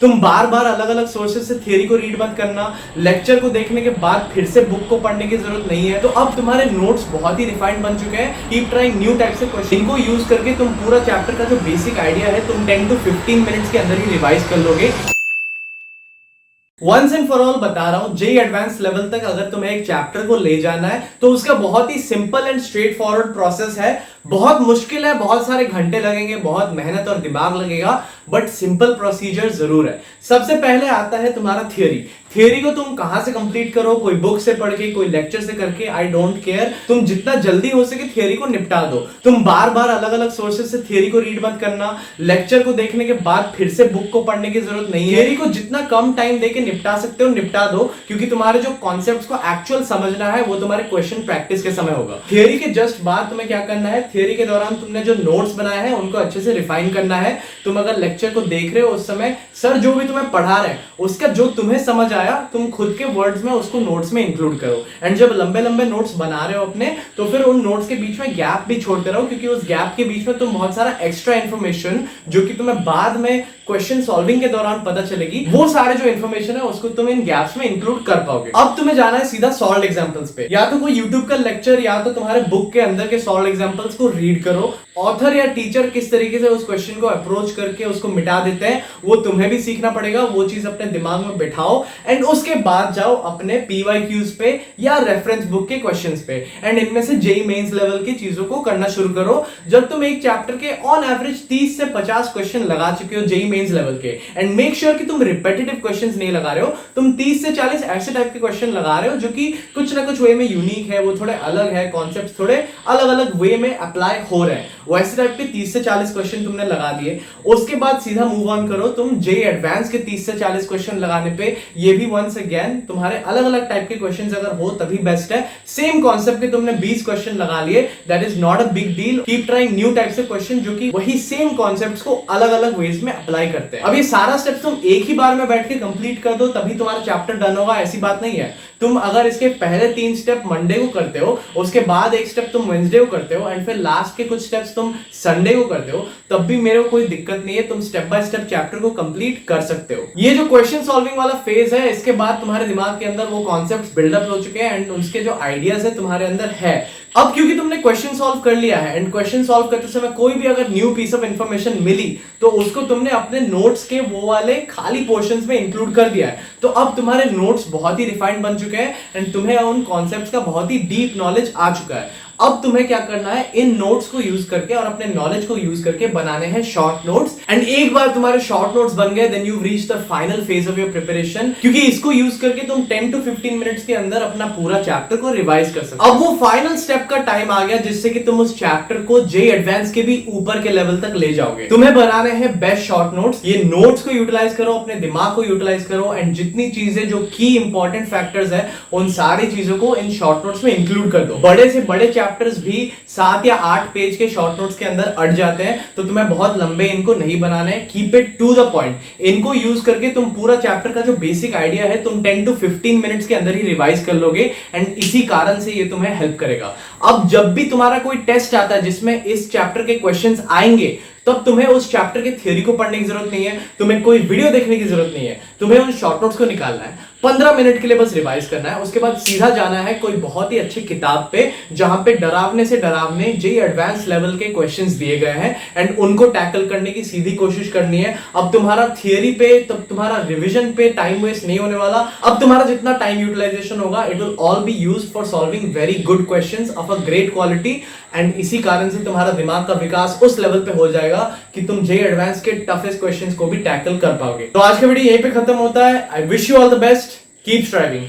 तुम बार बार अलग अलग सोर्सेज से थियरी को रीड मत करना। लेक्चर को देखने के बाद फिर से बुक को पढ़ने की जरूरत नहीं है। तो अब तुम्हारे नोट्स बहुत ही रिफाइंड बन चुके हैं। कीप ट्राइंग न्यू टाइप से क्वेश्चन। इनको यूज करके तुम पूरा चैप्टर का जो बेसिक आइडिया है तुम 10 to 15 मिनट्स के अंदर ही रिवाइज कर लोगे। वंस एंड फॉर ऑल बता रहा हूं, जेई एडवांस लेवल तक अगर तुम्हें एक चैप्टर को ले जाना है तो उसका बहुत ही simple and straightforward process है। बहुत मुश्किल है, बहुत सारे घंटे लगेंगे, बहुत मेहनत और दिमाग लगेगा, बट सिंपल प्रोसीजर जरूर है। सबसे पहले आता है तुम्हारा थियरी। थियरी को तुम कहां से कंप्लीट करो, कोई बुक से पढ़ के, कोई लेक्चर से करके, आई डोंट केयर। तुम जितना जल्दी हो सके थियरी को निपटा दो। तुम बार बार अलग अलग सोर्सेज से थियरी को रीड मत करना। लेक्चर को देखने के बाद फिर से बुक को पढ़ने की जरूरत नहीं है। थियरी को जितना कम टाइम देके निपटा सकते हो निपटा दो, क्योंकि तुम्हारे जो कॉन्सेप्ट्स को एक्चुअल समझना है वो तुम्हारे क्वेश्चन प्रैक्टिस के समय होगा। थियरी के जस्ट बाद तुम्हें क्या करना है, थियरी के दौरान तुमने जो नोट्स बनाए हैं उनको अच्छे से रिफाइन करना है। तुम अगर लेक्चर को देख रहे हो उस समय सर जो भी तुम्हें पढ़ा रहे हैं उसका जो तुम्हें समझ आया तुम खुद के वर्ड्स में उसको नोट्स में इंक्लूड करो। एंड जब लंबे लंबे नोट्स बना रहे हो अपने, तो फिर उन नोट्स के बीच में गैप भी छोड़ते रहो, क्योंकि उस गैप के बीच में तुम बहुत सारा एक्स्ट्रा इन्फॉर्मेशन जो कि तुम्हें बाद में क्वेश्चन सॉल्विंग के दौरान पता चलेगी, वो सारे जो इन्फॉर्मेशन है उसको तुम इन गैप्स में इंक्लूड कर पाओगे। अब तुम्हें जाना है सीधा सॉल्व एग्जांपल्स पे। या तो कोई यूट्यूब का लेक्चर या तो तुम्हारे बुक के अंदर के सॉल्व एग्जांपल्स को रीड करो। ऑथर या टीचर किस तरीके से उस क्वेश्चन को अप्रोच करके उसको मिटा देते हैं वो तुम्हें भी सीखना पड़ेगा। वो चीज अपने दिमाग में बिठाओ एंड उसके बाद जाओ अपने पीवाईक्यूज पे या रेफरेंस बुक के क्वेश्चंस पे एंड इनमें से जेईई मेंस लेवल की चीजों को करना शुरू करो। जब तुम एक चैप्टर के ऑन एवरेज 30 से 50 क्वेश्चन लगा चुके हो जेईई मेंस लेवल के, एंड मेक श्योर कि तुम रिपीटेटिव क्वेश्चंस नहीं लगा रहे हो, तुम 30 से 40 ऐसे टाइप के क्वेश्चन लगा रहे हो जो कि कुछ ना कुछ वे में यूनिक है, वो थोड़े अलग है, कॉन्सेप्ट्स थोड़े अलग अलग वे में अप्लाई हो रहे हैं। वैसे टाइप के 30 से 40 क्वेश्चन तुमने लगा दिए। उसके बाद सीधा मूव ऑन करो तुम जेईई एडवांस के 30 से 40 क्वेश्चन लगाने पे। ये भी वंस अगेन तुम्हारे अलग अलग टाइप के क्वेश्चंस अगर हो तभी बेस्ट है। सेम कॉन्सेप्ट के तुमने 20 क्वेश्चन लगा लिए, that is not a big deal. Keep trying new type से क्वेश्चन जो कि वही सेम कॉन्सेप्ट्स को अलग अलग वेज में अप्लाई करते हैं। अब ये सारा स्टेप्स तुम एक ही बार में बैठ के कंप्लीट कर दो तभी तुम्हारा चैप्टर डन होगा, ऐसी बात नहीं है। तुम अगर इसके पहले 3 स्टेप मंडे को करते हो, उसके बाद एक स्टेप तुम वेडनेसडे को करते हो एंड फिर लास्ट के कुछ स्टेप्स तुम संडे को करते हो, तब भी मेरे को कोई दिक्कत नहीं है। तुम स्टेप बाय स्टेप चैप्टर को कंप्लीट कर सकते हो। ये जो क्वेश्चन सॉल्विंग वाला फेज है, इसके बाद तुम्हारे दिमाग के अंदर वो कॉन्सेप्ट्स बिल्डअप हो चुके हैं एंड उसके जो आइडियाज है तुम्हारे अंदर है। अब क्योंकि तुमने क्वेश्चन सॉल्व कर लिया है एंड क्वेश्चन सॉल्व करते समय कोई भी अगर न्यू पीस ऑफ इंफॉर्मेशन मिली तो उसको तुमने अपने नोट्स के वो वाले खाली पोर्शंस में इंक्लूड कर दिया है। तो अब तुम्हारे नोट्स बहुत ही रिफाइंड बन चुके हैं एंड तुम्हें उन कॉन्सेप्ट्स का बहुत ही डीप नॉलेज आ चुका है। अब तुम्हें क्या करना है, इन नोट्स को यूज करके और अपने नॉलेज को यूज करके बनाने हैं शॉर्ट नोट्स। एंड एक बार तुम्हारे शॉर्ट नोट्स बन गए then you reach the final phase of your preparation, क्योंकि इसको यूज करके तुम 10 to 15 मिनट्स के अंदर अपना पूरा चैप्टर को रिवाइज कर सकते हो। अब वो फाइनल स्टेप का टाइम आ गया जिससे कि तुम उस चैप्टर को जेईई एडवांस के भी ऊपर के लेवल तक ले जाओगे। तुम्हें बनाने हैं बेस्ट शॉर्ट नोट्स। ये नोट्स को यूटिलाइज करो, अपने दिमाग को यूटिलाइज करो एंड जितनी चीजें जो की इंपॉर्टेंट फैक्टर्स है उन सारी चीजों को इन शॉर्ट नोट्स में इंक्लूड कर दो। बड़े से बड़े चैप्टर्स भी 7 या 8 पेज के शॉर्ट नोट्स के अंदर अट जाते हैं, तो तुम्हें बहुत लंबे इनको नहीं बनाने हैं। Keep it to the point. इनको यूज करके तुम पूरा चैप्टर का जो बेसिक आइडिया है तुम 10 to 15 मिनट्स के अंदर ही रिवाइज कर लोगे एंड इसी कारण से ये तुम्हें हेल्प करेगा। अब जब भी तुम्हारा कोई टेस्ट आता है जिसमें इस चैप्टर के क्वेश्चंस आएंगे, तब तुम्हें उस चैप्टर के थ्योरी को पढ़ने की जरूरत नहीं है, तुम्हें कोई वीडियो देखने की जरूरत नहीं है, तुम्हें उन शॉर्ट नोट्स को निकालना है, 15 मिनट के लिए बस रिवाइज करना है। उसके बाद सीधा जाना है कोई बहुत ही अच्छी किताब पे जहां पे डरावने से डरावने जेईई एडवांस लेवल के क्वेश्चंस दिए गए हैं एंड उनको टैकल करने की सीधी कोशिश करनी है। अब तुम्हारा थियरी पे, तब तुम्हारा रिवीजन पे टाइम वेस्ट नहीं होने वाला। अब तुम्हारा जितना टाइम यूटिलाइजेशन होगा it will all be used for solving very good questions of a great quality and इसी कारण से तुम्हारा दिमाग का विकास उस लेवल पे हो जाएगा कि तुम जेईई एडवांस के टफेस्ट क्वेश्चंस को भी टैकल कर पाओगे। तो आज का वीडियो यहीं पे खत्म होता है। I wish you all the best, keep striving.